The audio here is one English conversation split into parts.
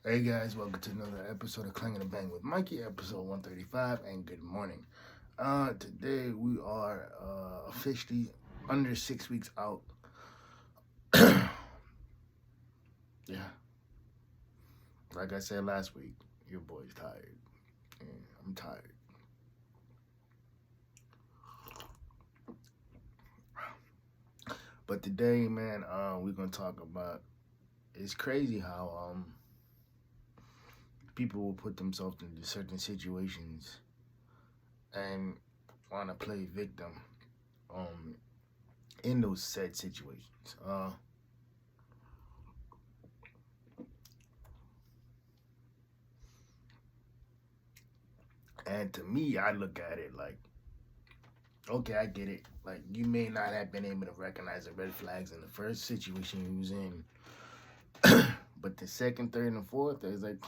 Hey guys, welcome to another episode of Clangin and Bang with Mikey, episode 135, and good morning. Today we are officially under 6 weeks out. Yeah, like I said last week, your boy's tired. Yeah, I'm tired. But today, man, we're gonna talk about. It's crazy how people will put themselves into certain situations and want to play victim um in those said situations. And to me, I look at it like, okay, I get it. Like, you may not have been able to recognize the red flags in the first situation you was in, but the second, third, and fourth is like,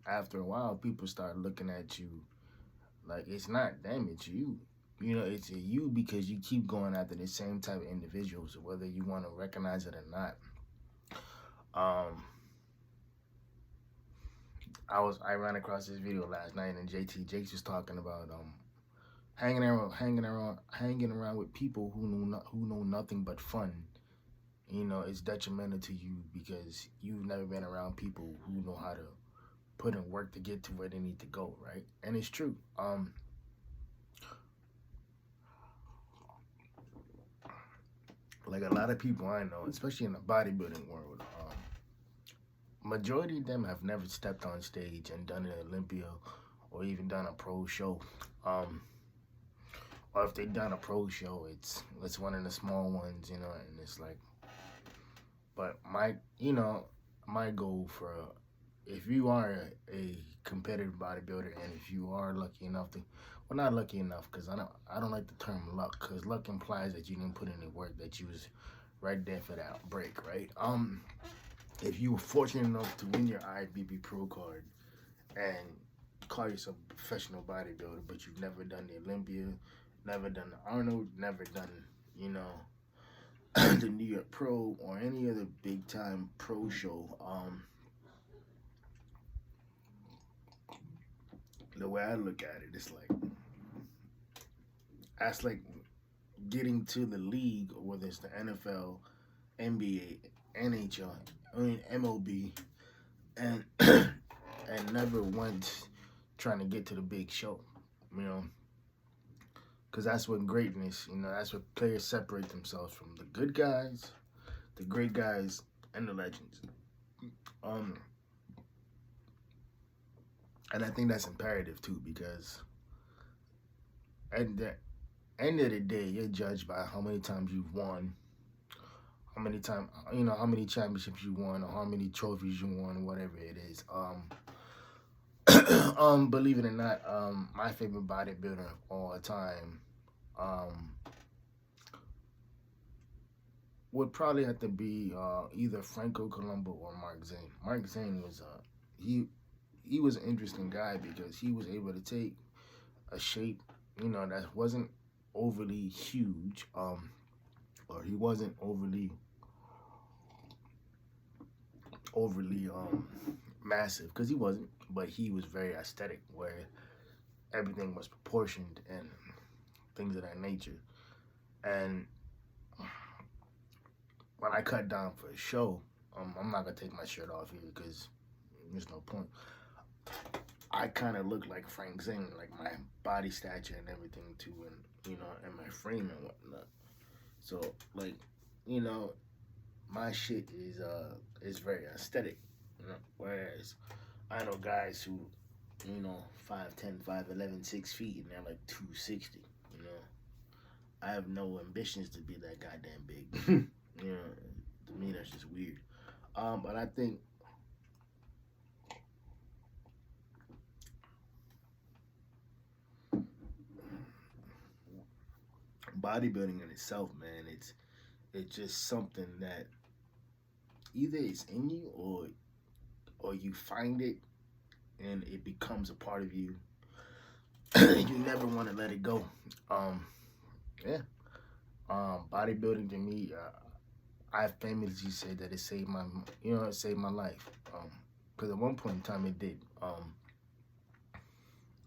after a while, people start looking at you like it's not them, it's you. You know, it's you because you keep going after the same type of individuals, whether you want to recognize it or not. Um, I ran across this video last night, and JT Jakes was talking about hanging around with people who know nothing but fun. You know, it's detrimental to you because you've never been around people who know how to put in work to get to where they need to go, right? And it's true. Like a lot of people I know, especially in the bodybuilding world, majority of them have never stepped on stage and done an Olympia or even done a pro show. Um, or if they done a pro show, it's one of the small ones, you know, and it's like, but my goal for if you are a competitive bodybuilder and if you are lucky enough to, well, not lucky enough because I don't like the term luck because luck implies that you didn't put in the work, that you was right there for that break, right? If you were fortunate enough to win your IBB Pro card and call yourself a professional bodybuilder, but you've never done the Olympia, never done the Arnold, never done, you know, the New York Pro or any other big time pro show, the way I look at it, it's like that's like getting to the league, whether it's the NFL, NBA, NHL, I mean MLB, and and never once trying to get to the big show, you know, because that's what greatness, you know, that's what players separate themselves from the good guys, the great guys, and the legends. Um, and I think that's imperative too because at the end of the day, you're judged by how many times you've won, how many times, you know, how many championships you won, or how many trophies you won, whatever it is. Believe it or not, my favorite bodybuilder of all time, um, would probably have to be either Franco Columbu or Mark Zane. Mark Zane was he was an interesting guy because he was able to take a shape, you know, that wasn't overly huge, or he wasn't overly massive because he wasn't, but he was very aesthetic where everything was proportioned and things of that nature. And when I cut down for a show, I'm not gonna take my shirt off here because there's no point. I kind of look like Frank Zane, like my body stature and everything too, and you know, and my frame and whatnot. So like, you know, my shit is very aesthetic, you know. Whereas I know guys who, you know, 5'10", 5'11", 6 feet, and they're like 260. You know, I have no ambitions to be that goddamn big. You know, to me that's just weird. But I think bodybuilding in itself, man, it's just something that either it's in you or you find it and it becomes a part of you. You never want to let it go. Um, yeah. Bodybuilding to me, I famously say that it saved my, you know, it saved my life. Because at one point in time it did.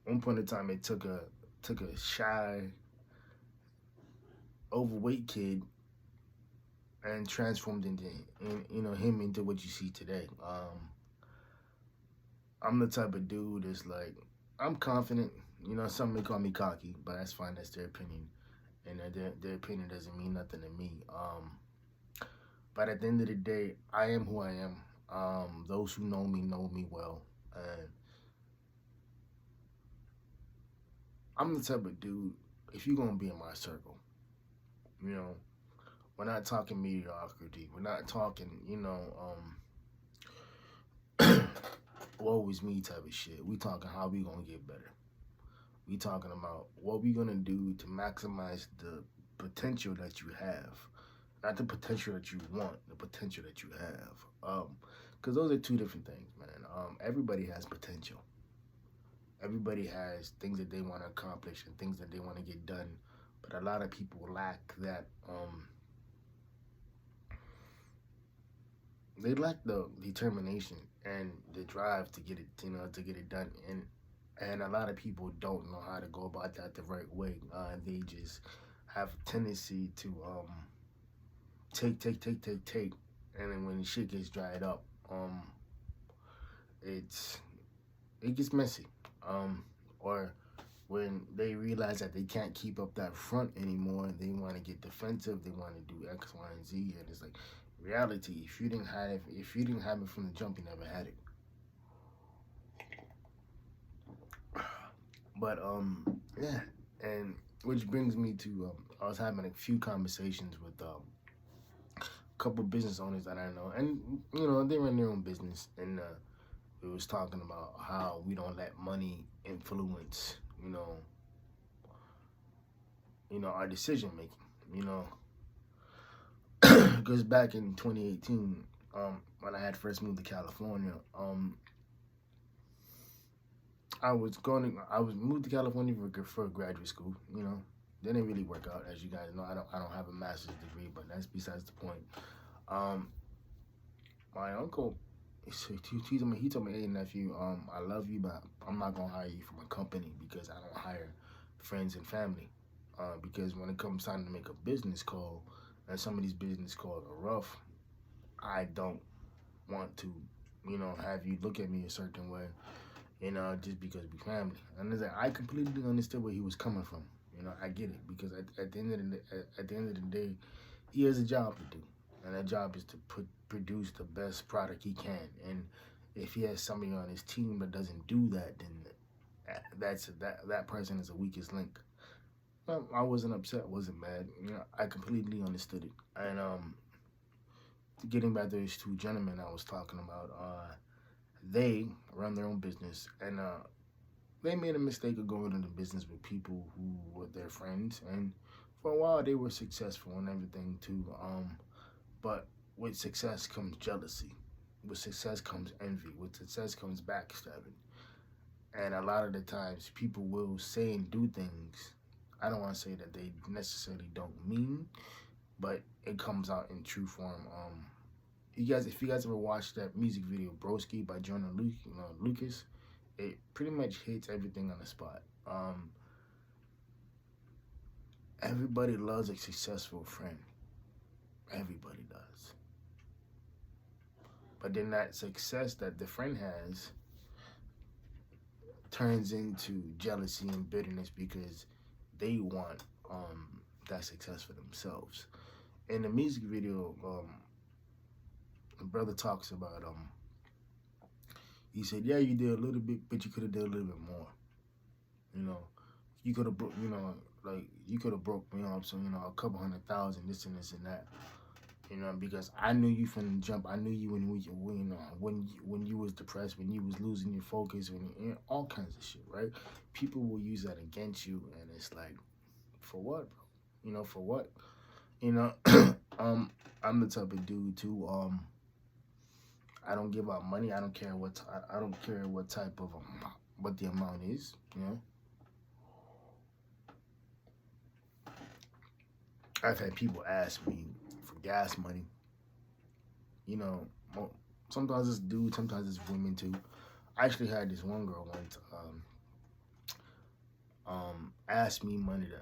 One point in time it took a shy, overweight kid and transformed him into what you see today. I'm the type of dude that's like, I'm confident. Some may call me cocky, but that's fine. That's their opinion, and their opinion doesn't mean nothing to me. But at the end of the day, I am who I am. Those who know me well, and I'm the type of dude. If you're gonna be in my circle, you know, we're not talking mediocrity. We're not talking, woe is me type of shit. We talking how we gonna get better. We talking about what we gonna do to maximize the potential that you have, not the potential that you want, the potential that you have. Because those are two different things, man. Everybody has potential. Everybody has things that they want to accomplish and things that they want to get done, but a lot of people lack that. They lack the determination and the drive to get it, to get it done. And a lot of people don't know how to go about that the right way. They just have a tendency to take, and then when the shit gets dried up, it gets messy. Or when they realize that they can't keep up that front anymore, they want to get defensive. They want to do X, Y, and Z, and it's like, reality. If you didn't have it from the jump, you never had it. But yeah, and which brings me to I was having a few conversations with a couple business owners that I know, and they run their own business, and we was talking about how we don't let money influence, our decision making, because back in 2018, when I had first moved to California, I was moved to California for graduate school. Didn't really work out, as you guys know. I don't have a master's degree, but that's besides the point. My uncle, he told me, hey nephew, I love you, but I'm not gonna hire you from a company because I don't hire friends and family. Because when it comes time to make a business call, and some of these business calls are rough, I don't want to, have you look at me a certain way, just because we family. And I completely understood where he was coming from. I get it, because at the end of the day, he has a job to do, and that job is to produce the best product he can. And if he has somebody on his team that doesn't do that, then that person is the weakest link. Well, I wasn't upset, wasn't mad. I completely understood it. And getting back to those two gentlemen I was talking about, they run their own business, and they made a mistake of going into business with people who were their friends, and for a while they were successful and everything too. But with success comes jealousy. With success comes envy. With success comes backstabbing. And a lot of the times people will say and do things, I don't want to say that they necessarily don't mean, but it comes out in true form. If you guys ever watched that music video Broski by Jonah Lucas, it pretty much hits everything on the spot. Everybody loves a successful friend. Everybody does. But then that success that the friend has turns into jealousy and bitterness because they want that success for themselves. In the music video, the brother talks about he said, yeah, you did a little bit, but you could have did a little bit more. You could have broke, you could have broke me off, so a couple 100,000, this and this and that. Because I knew you from the jump. I knew you when you was depressed, when you was losing your focus, when all kinds of shit, right? People will use that against you, and it's like, for what, bro? For what? I'm the type of dude too. I don't give out money. I don't care what. I don't care what type of what the amount is. I've had people ask me for gas money. Sometimes it's dudes, sometimes it's women too. I actually had this one girl once ask me money to,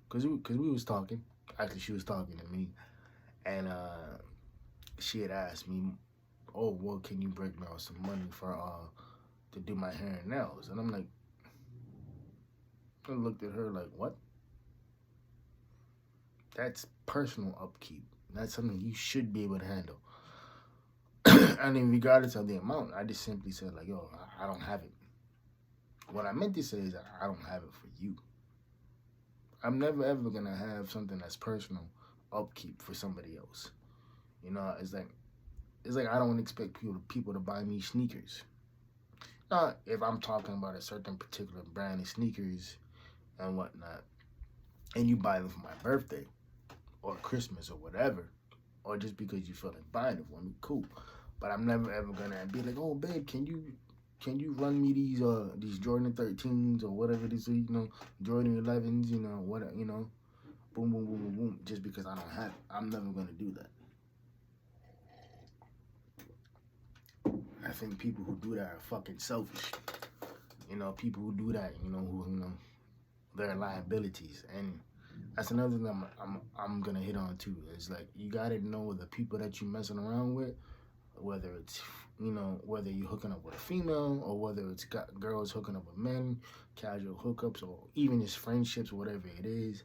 cause we was talking. Actually, she was talking to me, and she had asked me, "Oh, well, can you break me off some money for to do my hair and nails?" And I'm like, I looked at her like, "What? That's personal upkeep. That's something you should be able to handle." And then regardless of the amount, I just simply said like, "Yo, I don't have it." What I meant to say is that I don't have it for you. I'm never ever gonna have something that's personal upkeep for somebody else. It's like I don't expect people to buy me sneakers. Now, if I'm talking about a certain particular brand of sneakers and whatnot, and you buy them for my birthday or Christmas or whatever, or just because you feel like buying it for me, cool. But I'm never ever gonna be like, "Oh, babe, can you run me these Jordan 13s or whatever these Jordan 11s, boom boom boom boom boom," just because I don't have it. I'm never gonna do that. I think people who do that are fucking selfish. People who do that, they're liabilities, and that's another thing I'm gonna hit on too. Is like you gotta know the people that you messing around with, whether it's whether you're hooking up with a female or whether it's got girls hooking up with men, casual hookups, or even just friendships, whatever it is.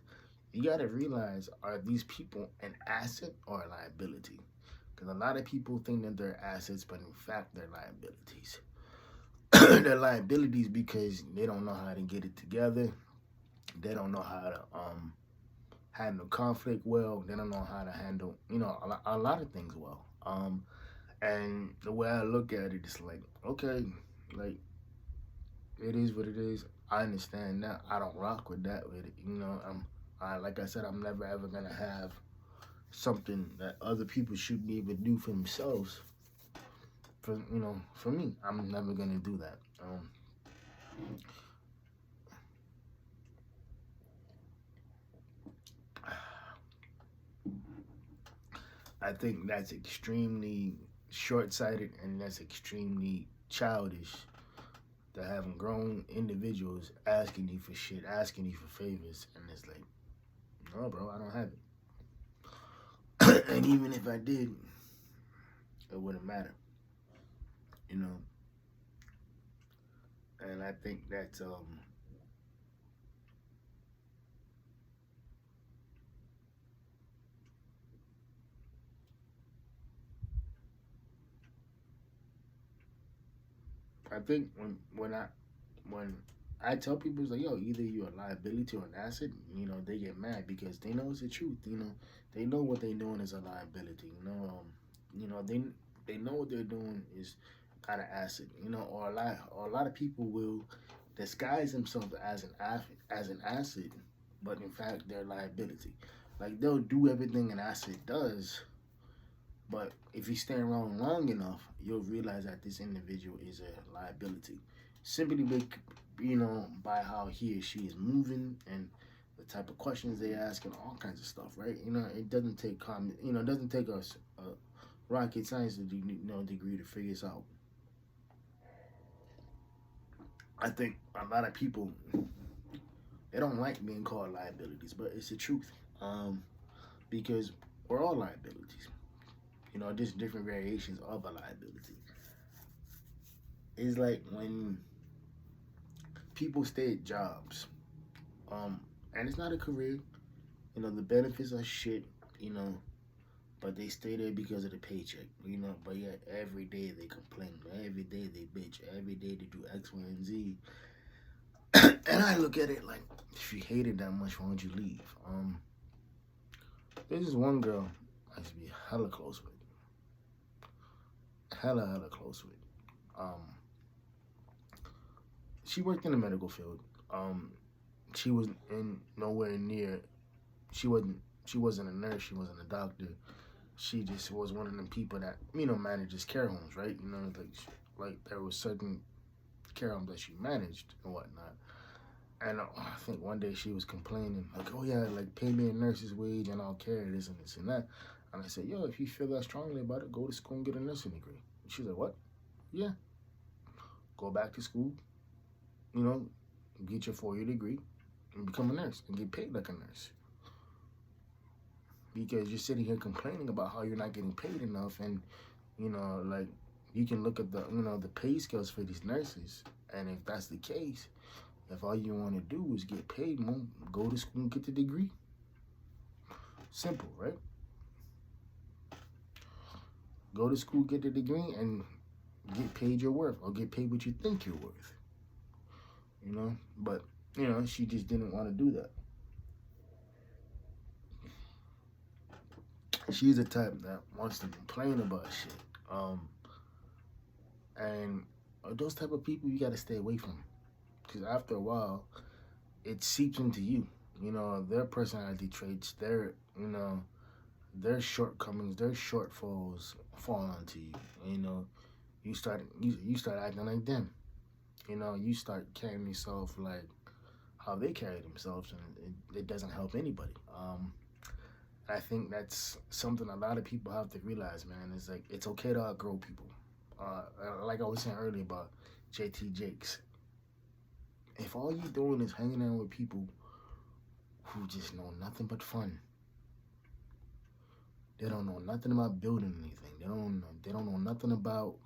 You gotta realize, are these people an asset or a liability? Because a lot of people think that they're assets, but in fact they're liabilities. They're liabilities because they don't know how to get it together. They don't know how to handle conflict well. They don't know how to handle a lot of things well. And the way I look at it is like, okay, like it is what it is. I understand that. I don't rock with that. With it, like I said, I'm never ever gonna have something that other people should be able to do for themselves. For me, I'm never gonna do that. I think that's extremely short-sighted and that's extremely childish to have grown individuals asking you for shit, asking you for favors, and it's like, no, bro, I don't have it. And even if I did, it wouldn't matter, you know. And I think that's I think when I tell people it's like, yo, either you're a liability or an asset, they get mad because they know it's the truth. They know what they're doing is a liability. They know what they're doing is kind of asset. Or a lot of people will disguise themselves as an asset, but in fact they're liability. Like they'll do everything an asset does, but if you stay around long enough, you'll realize that this individual is a liability. Simply by how he or she is moving and the type of questions they ask and all kinds of stuff, right? It doesn't take it doesn't take us rocket science degree to figure this out. I think a lot of people they don't like being called liabilities, but it's the truth. Because we're all liabilities. Just different variations of a liability. It's like when people stay at jobs, and it's not a career. The benefits are shit. You know, but they stay there because of the paycheck. But yet every day they complain. Every day they bitch. Every day they do X, Y, and Z. And I look at it like, if you hate it that much, why don't you leave? There's this one girl I used to be hella close with. Hella close with. Um, she worked in the medical field. She was in nowhere near. She wasn't. She wasn't a nurse. She wasn't a doctor. She just was one of them people that manages care homes, right? Like there was certain care homes that she managed and whatnot. And I think one day she was complaining like, "Oh yeah, like pay me a nurse's wage and I'll care this and this and that." And I said, yo, if you feel that strongly about it, go to school and get a nursing degree. And she's like, what? Yeah. Go back to school, you know, get your 4-year degree and become a nurse and get paid like a nurse. Because you're sitting here complaining about how you're not getting paid enough, and you know, like, you can look at the, you know, the pay scales for these nurses, and if that's the case, if all you want to do is get paid more, go to school and get the degree. Simple, right? Go to school, get the degree, and get paid your worth, or get paid what you think you're worth. You know, but you know, she just didn't want to do that. She's the type that wants to complain about shit. And those type of people you gotta stay away from, because after a while, it seeps into you. You know, their personality traits, their, you know, their shortcomings, their shortfalls fall onto you. You know, you start acting like them. You know, you start carrying yourself like how they carry themselves, and it doesn't help anybody. I think that's something a lot of people have to realize, man. It's like, it's okay to outgrow people. Like I was saying earlier about JT Jakes. If all you doing is hanging out with people who just know nothing but fun, they don't know nothing about building anything. They don't know nothing about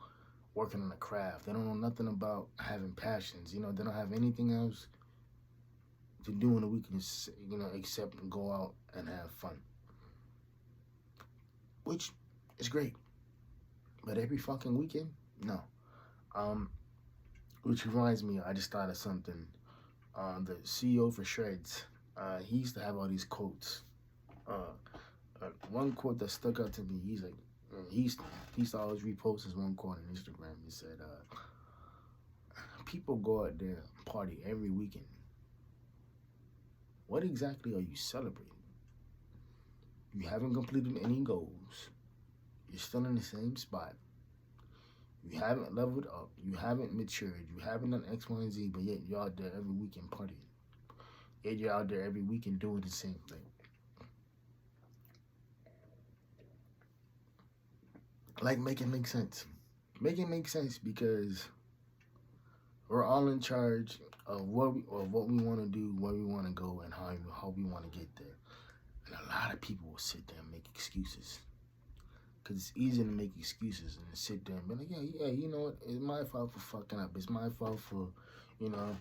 working on a craft. They don't know nothing about having passions. You know, they don't have anything else to do in the weekend, you know, except go out and have fun, which is great. But every fucking weekend, no. Which reminds me, I just thought of something. The CEO for Shreds, he used to have all these quotes. One quote that stuck out to me, he's like, he used to always repost his one quote on Instagram. He said, people go out there and party every weekend. What exactly are you celebrating? You haven't completed any goals. You're still in the same spot. You haven't leveled up. You haven't matured. You haven't done X, Y, and Z, but yet you're out there every weekend partying. Yet you're out there every weekend doing the same thing. Like, make it make sense. Make it make sense, because we're all in charge of what we want to do, where we want to go, and how we want to get there. And a lot of people will sit there and make excuses. Because it's easy to make excuses and sit there and be like, yeah, you know what? It's my fault for fucking up. It's my fault for, you know,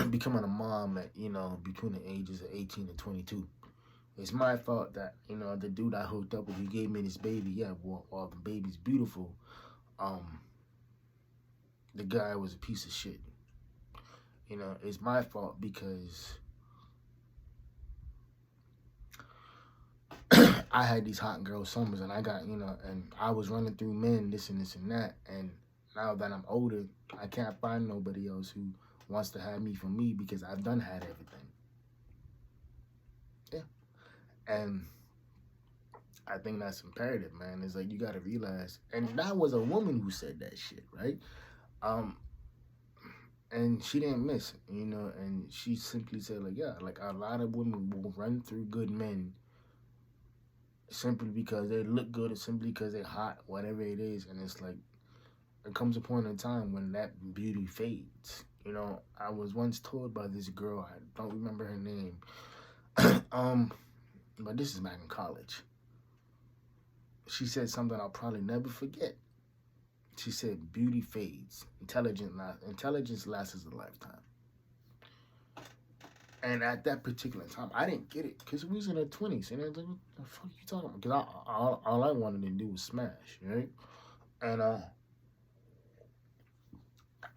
becoming a mom at, you know, between the ages of 18 and 22. It's my fault that, you know, the dude I hooked up with, he gave me this baby. Yeah, while the baby's beautiful, the guy was a piece of shit. You know, it's my fault because I had these hot girl summers, and I got, you know, and I was running through men, this and this and that. And now that I'm older, I can't find nobody else who wants to have me for me, because I've done had everything. Yeah. And I think that's imperative, man. It's like, you got to realize, and that was a woman who said that shit, right? And she didn't miss, you know, and she simply said, like, yeah, like, a lot of women will run through good men simply because they look good, or simply because they're hot, whatever it is. And it's like, there comes a point in time when that beauty fades. You know, I was once told by this girl, I don't remember her name, but this is back in college. She said something I'll probably never forget. She said, beauty fades, intelligence lasts a lifetime. And at that particular time, I didn't get it, because we was in our 20s. And I was like, what the fuck are you talking about? Because all I wanted to do was smash, right? And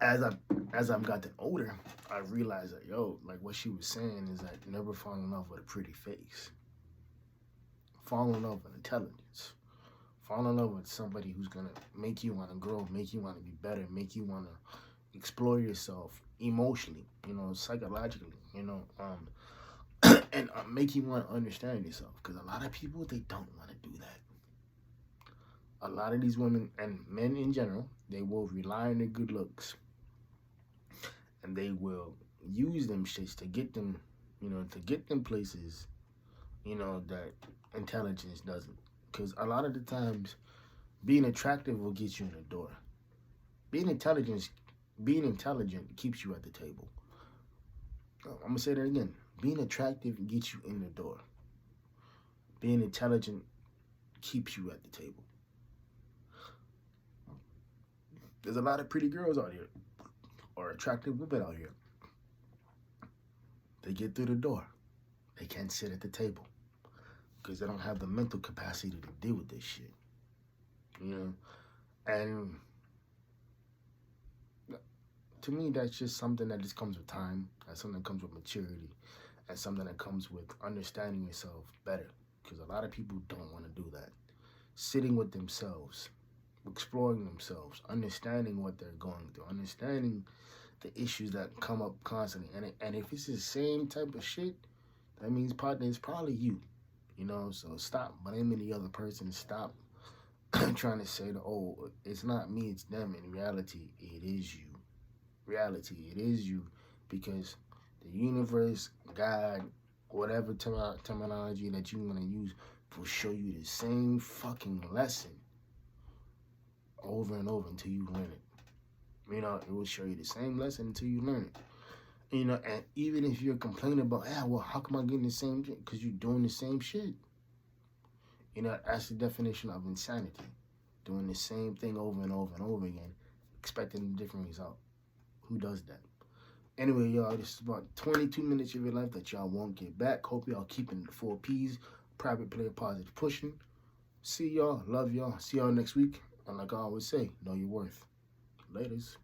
as I've gotten older, I realized that, yo, like, what she was saying is that never fall in love with a pretty face. Fall in love with intelligence. Fall in love with somebody who's going to make you want to grow, make you want to be better, make you want to explore yourself emotionally, you know, psychologically, you know, and make you want to understand yourself. Because a lot of people, they don't want to do that. A lot of these women and men in general, they will rely on their good looks, and they will use them shits to get them, you know, to get them places, you know, that intelligence doesn't. Because a lot of the times, being attractive will get you in the door. Being intelligent, keeps you at the table. I'm gonna say that again. Being attractive gets you in the door. Being intelligent keeps you at the table. There's a lot of pretty girls out here, or attractive women out here. They get through the door. They can't sit at the table because they don't have the mental capacity to deal with this shit. You know? And to me, that's just something that just comes with time. That's something that comes with maturity. And something that comes with understanding yourself better. Because a lot of people don't want to do that. Sitting with themselves, exploring themselves, understanding what they're going through, understanding the issues that come up constantly. And if it's the same type of shit, that means partner, it's probably you. You know, so stop blaming the other person. Stop trying to say, oh, it's not me, it's them. In reality, it is you. Reality, it is you. Because the universe, God, whatever terminology that you want to use, will show you the same fucking lesson over and over until you learn it. You know, it will show you the same lesson until you learn it. You know, and even if you're complaining about, well, how come I getting the same shit? Because you're doing the same shit. You know, that's the definition of insanity. Doing the same thing over and over and over again, expecting a different result. Who does that? Anyway, y'all, this is about 22 minutes of your life that y'all won't get back. Hope y'all keeping the 4 Ps. Private, player, positive, pushing. See y'all. Love y'all. See y'all next week. And like I always say, know your worth. Laters.